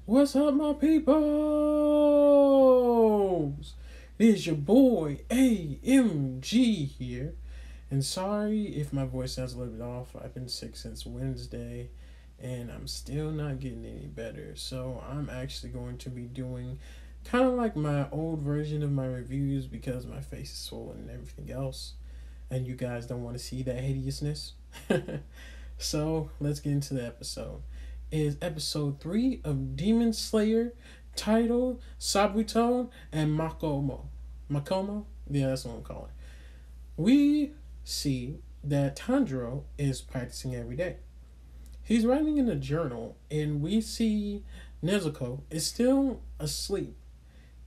What's up, my peoples? It is your boy AMG here. And sorry if my voice sounds a little bit off. I've been sick since Wednesday and I'm still not getting any better. So I'm actually going to be doing kind of like my old version of my reviews because my face is swollen and everything else. And you guys don't want to see that hideousness. So let's get into the episode. It is episode 3 of Demon Slayer, titled Sabuton and Makomo. Makomo? Yeah, that's what I'm calling. We see that Tanjirou is practicing every day. He's writing in a journal, and we see Nezuko is still asleep.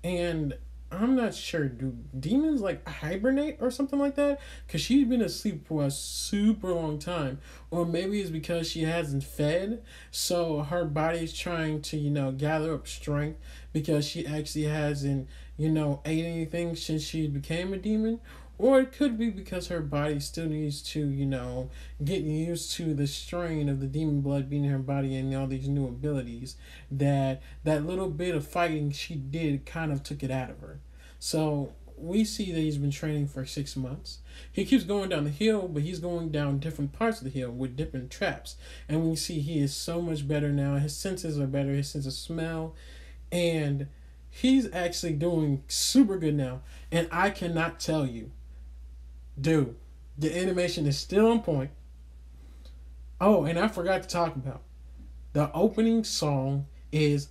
And I'm not sure. Do demons like hibernate or something like that? Because she's been asleep for a super long time. Or maybe it's because she hasn't fed. So her body's trying to, gather up strength because she actually hasn't, ate anything since she became a demon. Or it could be because her body still needs to, get used to the strain of the demon blood being in her body and all these new abilities. That little bit of fighting she did kind of took it out of her. So we see that he's been training for 6 months. He keeps going down the hill, but he's going down different parts of the hill with different traps. And we see he is so much better now. His senses are better, his sense of smell. And he's actually doing super good now. And I cannot tell you, dude, the animation is still on point. Oh, and I forgot to talk about the opening song is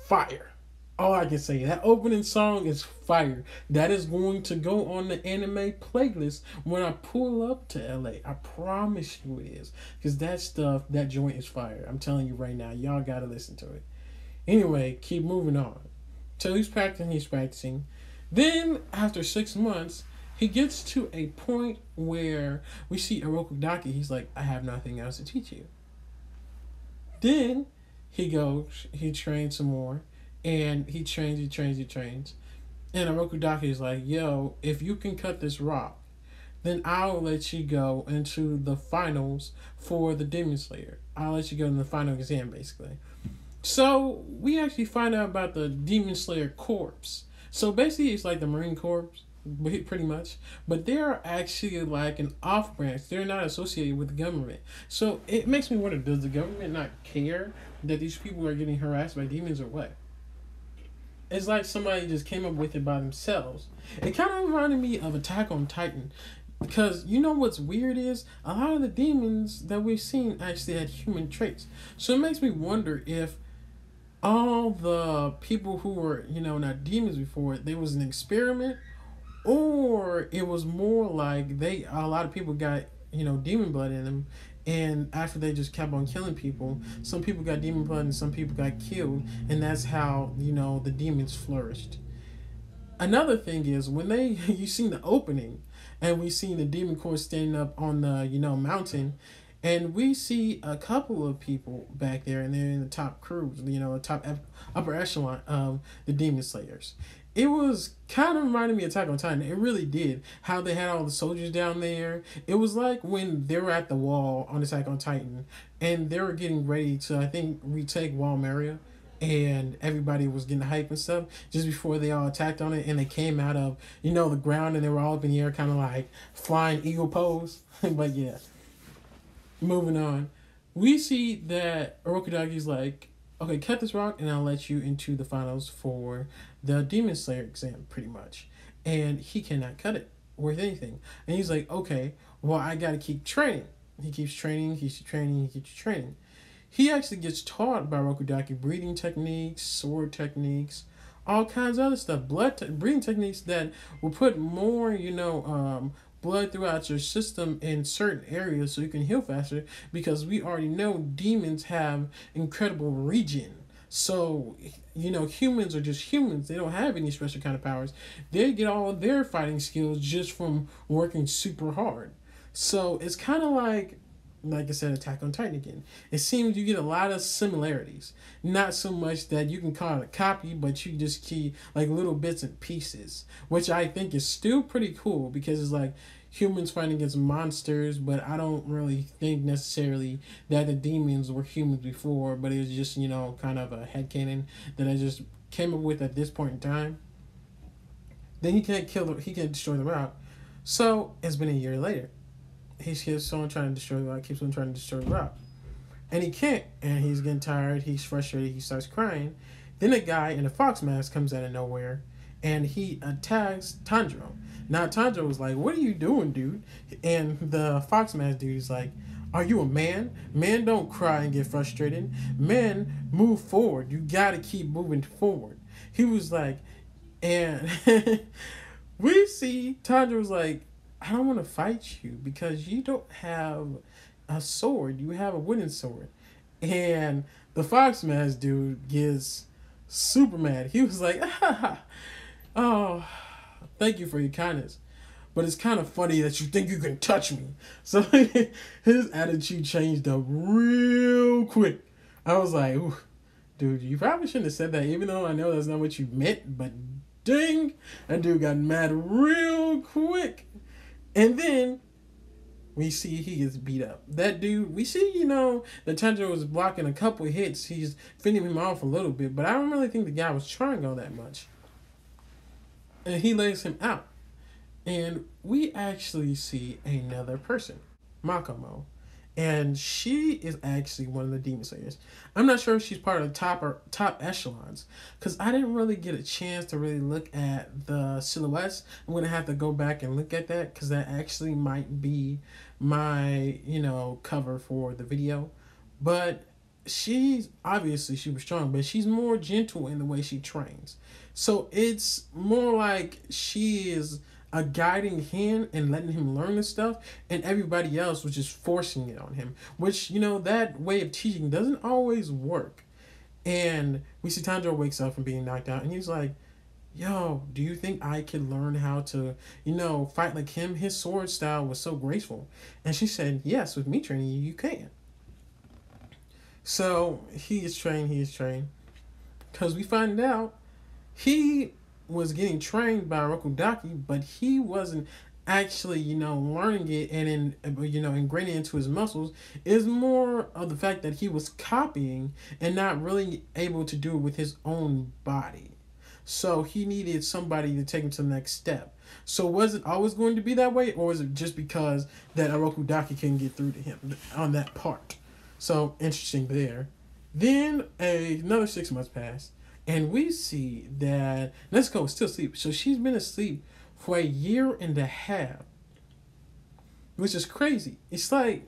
fire. All I can say, that opening song is fire. That is going to go on the anime playlist when I pull up to LA. I promise you it is. Because that joint is fire. I'm telling you right now, y'all gotta listen to it. Anyway, keep moving on. So he's practicing. Then, after 6 months, he gets to a point where we see Orokodaki. He's like, I have nothing else to teach you. Then he trains some more, and he trains. And Orokodaki is like, yo, if you can cut this rock, then I'll let you go into the finals for the Demon Slayer. I'll let you go in the final exam, basically. So we actually find out about the Demon Slayer Corps. So basically, it's like the Marine Corps, pretty much, but they're actually like an off branch. They're not associated with the government. So it makes me wonder, does the government not care that these people are getting harassed by demons or what? It's like somebody just came up with it by themselves. It kind of reminded me of Attack on Titan, because you know what's weird is a lot of the demons that we've seen actually had human traits. So it makes me wonder if all the people who were, not demons before, there was an experiment, or it was more like a lot of people got, demon blood in them, and after they just kept on killing people, some people got demon blood and some people got killed, and that's how, the demons flourished. Another thing is when you seen the opening, and we seen the demon corps standing up on the, mountain, and we see a couple of people back there, and they're in the top crews, the upper echelon of the Demon Slayers. It was kind of reminding me of Attack on Titan. It really did. How they had all the soldiers down there. It was like when they were at the wall on Attack on Titan, and they were getting ready to, I think, retake Wall Maria, and everybody was getting hype and stuff just before they all attacked on it, and they came out of, the ground, and they were all up in the air, kind of like flying eagle pose. But yeah. Moving on, we see that Orokodaki's like, okay, cut this rock and I'll let you into the finals for the Demon Slayer exam, pretty much. And he cannot cut it worth anything. And he's like, okay, well, I gotta keep training. He keeps training. He actually gets taught by Orokodaki breathing techniques, sword techniques, all kinds of other stuff, breathing techniques that will put more, blood throughout your system in certain areas so you can heal faster, because we already know demons have incredible regen. So, humans are just humans. They don't have any special kind of powers. They get all of their fighting skills just from working super hard. So it's kind of like I said, Attack on Titan again. It seems you get a lot of similarities. Not so much that you can call it a copy, but you just keep like little bits and pieces, which I think is still pretty cool, because it's like humans fighting against monsters, but I don't really think necessarily that the demons were humans before, but it was just, kind of a headcanon that I just came up with at this point in time. Then he can't he can't destroy the rock. So it's been a year later. He keeps on trying to destroy the rock, keeps on trying to destroy the rock. And he can't, and he's getting tired, he's frustrated, he starts crying. Then a guy in a fox mask comes out of nowhere, and he attacks Tanjirou. Now Tanjirou was like, "What are you doing, dude?" And the fox mask dude is like, "Are you a man? Men don't cry and get frustrated. Men move forward. You gotta keep moving forward." He was like, and we see Tanjirou's like, "I don't want to fight you because you don't have a sword. You have a wooden sword." And the fox mask dude gets super mad. He was like, "Oh, thank you for your kindness, but it's kind of funny that you think you can touch me." So his attitude changed up real quick. I was like, "Ooh, dude, you probably shouldn't have said that, even though I know that's not what you meant, but dang, that dude got mad real quick." And then we see he gets beat up. That dude, we see, the Tanjiro was blocking a couple hits. He's fending him off a little bit, but I don't really think the guy was trying all that much. And he lays him out. And we actually see another person, Makomo. And she is actually one of the demon slayers. I'm not sure if she's part of the top echelons, because I didn't really get a chance to really look at the silhouettes. I'm going to have to go back and look at that, because that actually might be my, cover for the video. But she was strong, but she's more gentle in the way she trains. So it's more like she is a guiding hand and letting him learn this stuff, and everybody else was just forcing it on him, which, that way of teaching doesn't always work. And we see Tanjiro wakes up from being knocked out, and he's like, "Yo, do you think I could learn how to, fight like him? His sword style was so graceful." And she said, "Yes, with me training you, you can." So he is trained, because we find out he was getting trained by Rokudaki, but he wasn't actually, learning it and ingraining it into his muscles. Is more of the fact that he was copying and not really able to do it with his own body. So he needed somebody to take him to the next step. So was it always going to be that way, or is it just because that Rokudaki couldn't get through to him on that part? So interesting there. Then another 6 months passed. And we see that Nezuko is still asleep. So she's been asleep for 1.5 years, which is crazy. It's like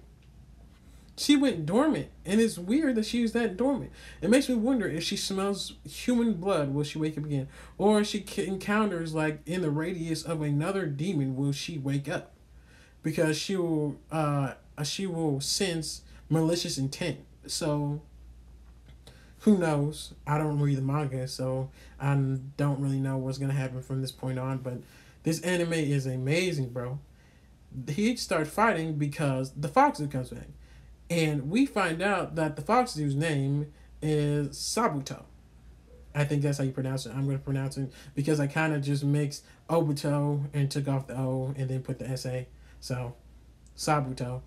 she went dormant, and it's weird that she was that dormant. It makes me wonder if she smells human blood, will she wake up again? Or if she encounters, like, in the radius of another demon, will she wake up? Because she will sense malicious intent. So who knows? I don't read the manga, so I don't really know what's going to happen from this point on. But this anime is amazing, bro. He starts fighting because the fox dude comes back. And we find out that the fox dude's name is Sabuto. I think that's how you pronounce it. I'm going to pronounce it because I kind of just mixed Obito and took off the O and then put the SA. So, Sabuto.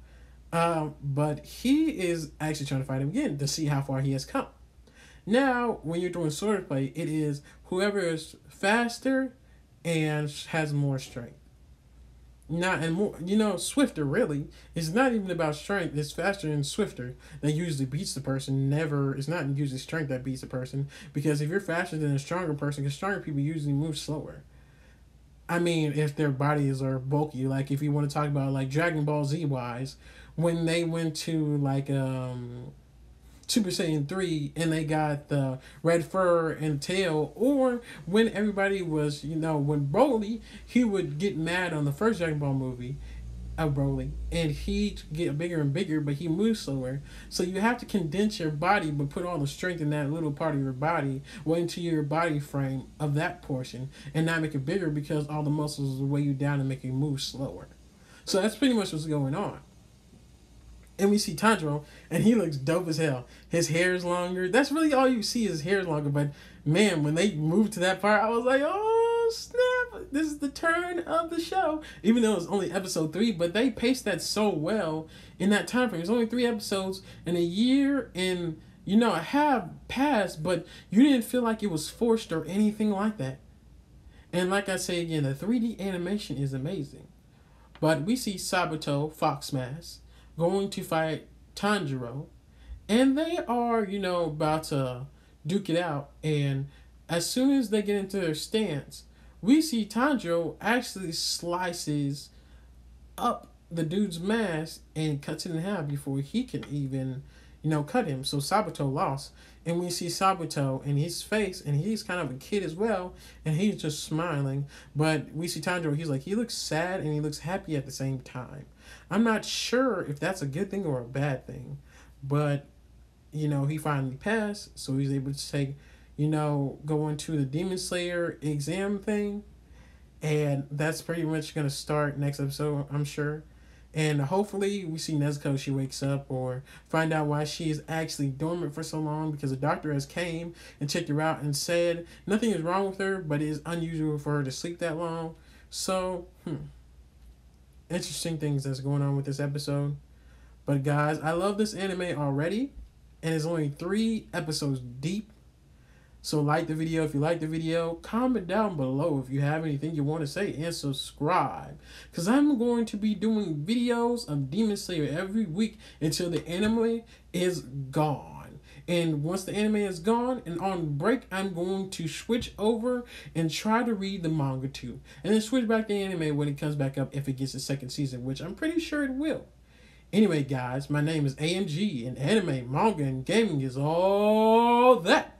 But he is actually trying to fight him again to see how far he has come. Now, when you're doing swordplay, it is whoever is faster and has more strength. Swifter, really. It's not even about strength. It's faster and swifter that usually beats the person. It's not usually strength that beats the person. Because if you're faster than a stronger person, because stronger people usually move slower. I mean, if their bodies are bulky. Like, if you want to talk about, like, Dragon Ball Z-wise, when they went to, like, Super Saiyan 3 and they got the red fur and tail, or when everybody was, when Broly, he would get mad on the first Dragon Ball movie of Broly, and he'd get bigger and bigger, but he moves slower. So you have to condense your body, but put all the strength in that little part of your body, into your body frame of that portion, and not make it bigger because all the muscles will weigh you down and make you move slower. So that's pretty much what's going on. And we see Tanjiro, and he looks dope as hell. His hair is longer. That's really all you see, his hair is longer. But, man, when they moved to that part, I was like, oh, snap. this is the turn of the show. Even though it's only episode 3, but they paced that so well in that time frame. It's only 3 episodes, and a year and a half passed, but you didn't feel like it was forced or anything like that. And like I say again, the 3D animation is amazing. But we see Sabato, Fox Mask, going to fight Tanjirou, and they are, about to duke it out. And as soon as they get into their stance, we see Tanjiro actually slices up the dude's mask and cuts it in half before he can even, cut him. So Sabato lost. And we see Sabato in his face, and he's kind of a kid as well, and he's just smiling. But we see Tanjiro, he looks sad and he looks happy at the same time. I'm not sure if that's a good thing or a bad thing. But, he finally passed, so he's able to take, go into the demonslayer exam thing. And that's pretty much going to start next episode, I'm sure. And hopefully we see Nezuko, she wakes up, or find out why she is actually dormant for so long, because the doctor has came and checked her out and said nothing is wrong with her, but it is unusual for her to sleep that long. So, interesting things that's going on with this episode. But guys, I love this anime already, and it's only 3 episodes deep. So like the video if you like the video. Comment down below if you have anything you want to say. And subscribe. Because I'm going to be doing videos of Demon Slayer every week until the anime is gone. And once the anime is gone and on break, I'm going to switch over and try to read the manga too. And then switch back to anime when it comes back up if it gets a 2nd season, which I'm pretty sure it will. Anyway guys, my name is AMG, and anime, manga, and gaming is all that.